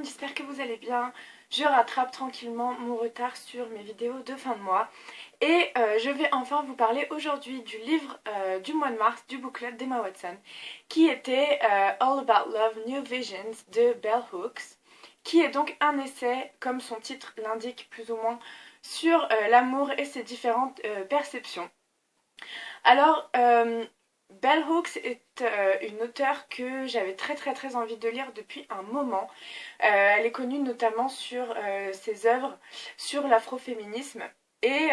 monde, j'espère que vous allez bien. Je rattrape tranquillement mon retard sur mes vidéos de fin de mois. Et je vais enfin vous parler aujourd'hui du livre du mois de mars du book club d'Emma Watson, qui était All About Love, New Visions de Bell Hooks, qui est donc un essai, comme son titre l'indique plus ou moins, sur l'amour et ses différentes perceptions. Alors, Bell Hooks est une auteure que j'avais très envie de lire depuis un moment. Elle est connue notamment sur ses œuvres sur l'afroféminisme et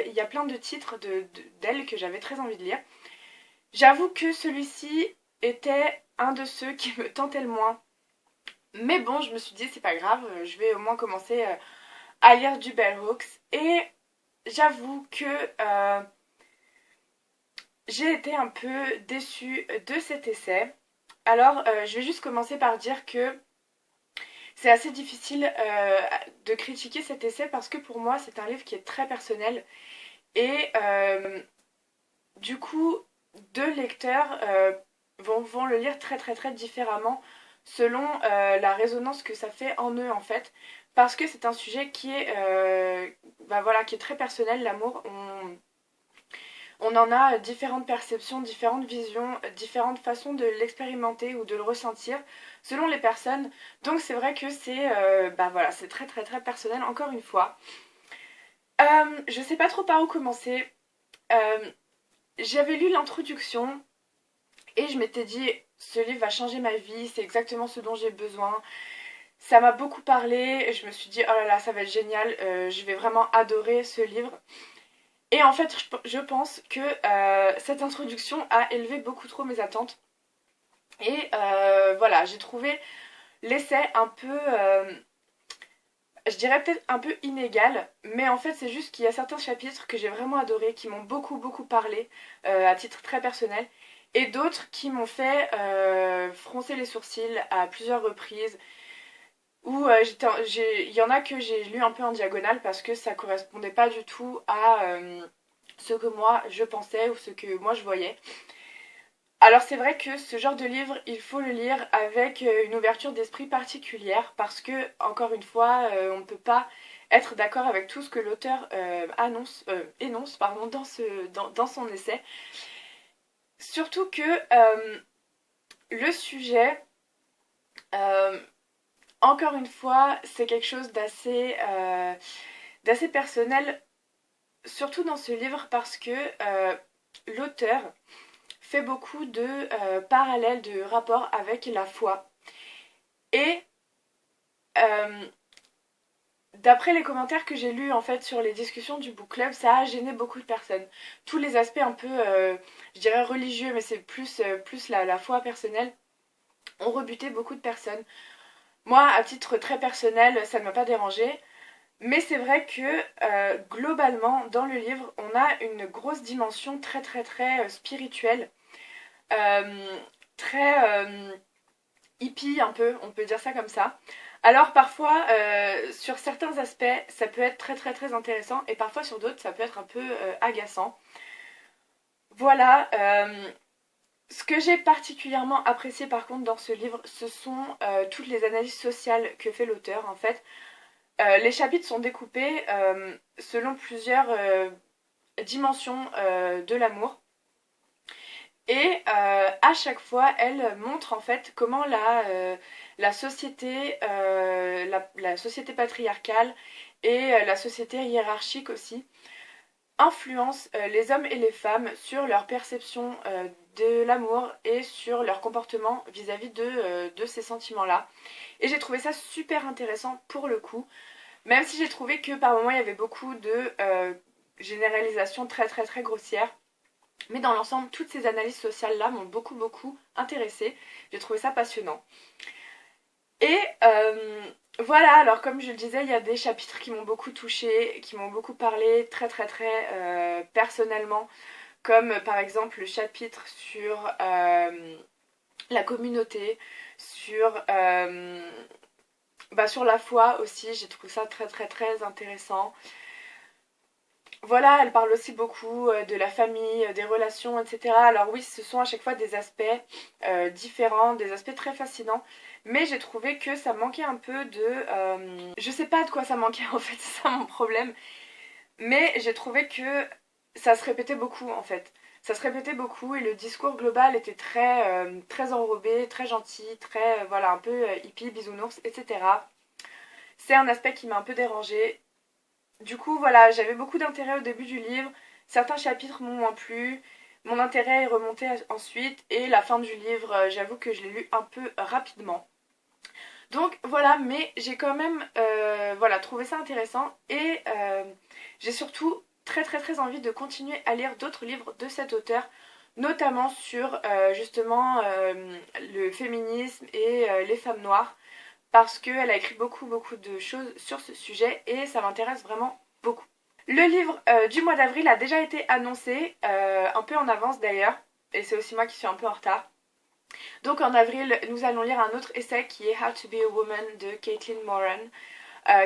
il y a plein de titres d'elle que j'avais très envie de lire. J'avoue que celui-ci était un de ceux qui me tentait le moins. Mais bon, je me suis dit c'est pas grave, je vais au moins commencer à lire du Bell Hooks. Et j'avoue que j'ai été un peu déçue de cet essai. Alors, je vais juste commencer par dire que c'est assez difficile de critiquer cet essai parce que pour moi, c'est un livre qui est très personnel. Et du coup, deux lecteurs vont le lire très différemment selon la résonance que ça fait en eux en fait. Parce que c'est un sujet qui est, voilà, qui est très personnel, l'amour. On en a différentes perceptions, différentes visions, différentes façons de l'expérimenter ou de le ressentir selon les personnes. Donc c'est vrai que c'est voilà, c'est très personnel encore une fois. Je sais pas trop par où commencer. Euh, J'avais lu l'introduction et je m'étais dit ce livre va changer ma vie, c'est exactement ce dont j'ai besoin. Ça m'a beaucoup parlé et je me suis dit oh là là ça va être génial, je vais vraiment adorer ce livre. Et en fait, je pense que cette introduction a élevé beaucoup trop mes attentes. Et voilà, j'ai trouvé l'essai un peu, je dirais peut-être un peu inégal, mais en fait c'est juste qu'il y a certains chapitres que j'ai vraiment adorés, qui m'ont beaucoup parlé à titre très personnel, et d'autres qui m'ont fait froncer les sourcils à plusieurs reprises, où il y en a que j'ai lu un peu en diagonale parce que ça correspondait pas du tout à ce que moi je pensais ou ce que moi je voyais. Alors c'est vrai que ce genre de livre, il faut le lire avec une ouverture d'esprit particulière parce que, encore une fois, on ne peut pas être d'accord avec tout ce que l'auteur énonce pardon, dans son essai. Surtout que le sujet, euh, encore une fois, c'est quelque chose d'assez personnel, surtout dans ce livre parce que l'auteur fait beaucoup de parallèles, de rapports avec la foi. Et euh, d'après les commentaires que j'ai lus en fait sur les discussions du book club, ça a gêné beaucoup de personnes. Tous les aspects un peu, je dirais religieux, mais c'est plus la foi personnelle, ont rebuté beaucoup de personnes. Moi, à titre très personnel, ça ne m'a pas dérangé. Mais c'est vrai que globalement, dans le livre, on a une grosse dimension très spirituelle, euh, très hippie un peu, on peut dire ça comme ça. Alors parfois, sur certains aspects, ça peut être très intéressant, et parfois sur d'autres, ça peut être un peu agaçant. Voilà. Ce que j'ai particulièrement apprécié par contre dans ce livre, ce sont toutes les analyses sociales que fait l'auteur en fait. Les chapitres sont découpés selon plusieurs dimensions de l'amour. Et à chaque fois, elle montre en fait comment la société, la société patriarcale et la société hiérarchique aussi influencent les hommes et les femmes sur leur perception de l'amour et sur leur comportement vis-à-vis de ces sentiments-là. Et j'ai trouvé ça super intéressant pour le coup, même si j'ai trouvé que par moments il y avait beaucoup de généralisations très grossières. Mais dans l'ensemble, toutes ces analyses sociales-là m'ont beaucoup intéressée. J'ai trouvé ça passionnant. Et voilà, alors comme je le disais, il y a des chapitres qui m'ont beaucoup touchée, qui m'ont beaucoup parlé très personnellement, comme par exemple le chapitre sur la communauté, sur la foi aussi, j'ai trouvé ça très intéressant. Voilà, elle parle aussi beaucoup de la famille, des relations, etc. Alors oui, ce sont à chaque fois des aspects différents, des aspects très fascinants. Mais j'ai trouvé que ça manquait un peu de... je sais pas de quoi ça manquait en fait, c'est ça mon problème. Mais j'ai trouvé que ça se répétait beaucoup en fait. Ça se répétait beaucoup et le discours global était très enrobé, très gentil, très voilà, un peu hippie, bisounours, etc. C'est un aspect qui m'a un peu dérangée. Du coup, voilà, j'avais beaucoup d'intérêt au début du livre. Certains chapitres m'ont moins plu. Mon intérêt est remonté ensuite. Et la fin du livre, j'avoue que je l'ai lu un peu rapidement. Donc voilà, mais j'ai quand même voilà, trouvé ça intéressant. Et j'ai surtout très envie de continuer à lire d'autres livres de cet auteur. Notamment sur justement le féminisme et les femmes noires parce qu'elle a écrit beaucoup de choses sur ce sujet et ça m'intéresse vraiment beaucoup. Le livre du mois d'avril a déjà été annoncé, un peu en avance d'ailleurs, et c'est aussi moi qui suis un peu en retard. Donc en avril, nous allons lire un autre essai qui est How to be a Woman de Caitlin Moran,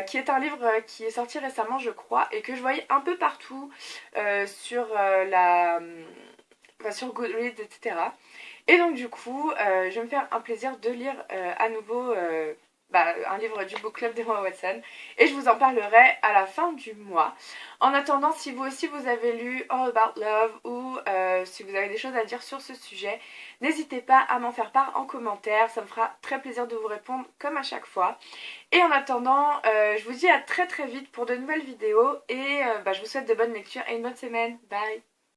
qui est un livre qui est sorti récemment, je crois, et que je voyais un peu partout sur sur Goodreads, etc. Et donc du coup, je vais me faire un plaisir de lire à nouveau un livre du book club d'Emma Watson et je vous en parlerai à la fin du mois. En attendant, si vous aussi vous avez lu All About Love ou si vous avez des choses à dire sur ce sujet, n'hésitez pas à m'en faire part en commentaire, ça me fera très plaisir de vous répondre comme à chaque fois. Et en attendant, je vous dis à très vite pour de nouvelles vidéos et je vous souhaite de bonnes lectures et une bonne semaine. Bye!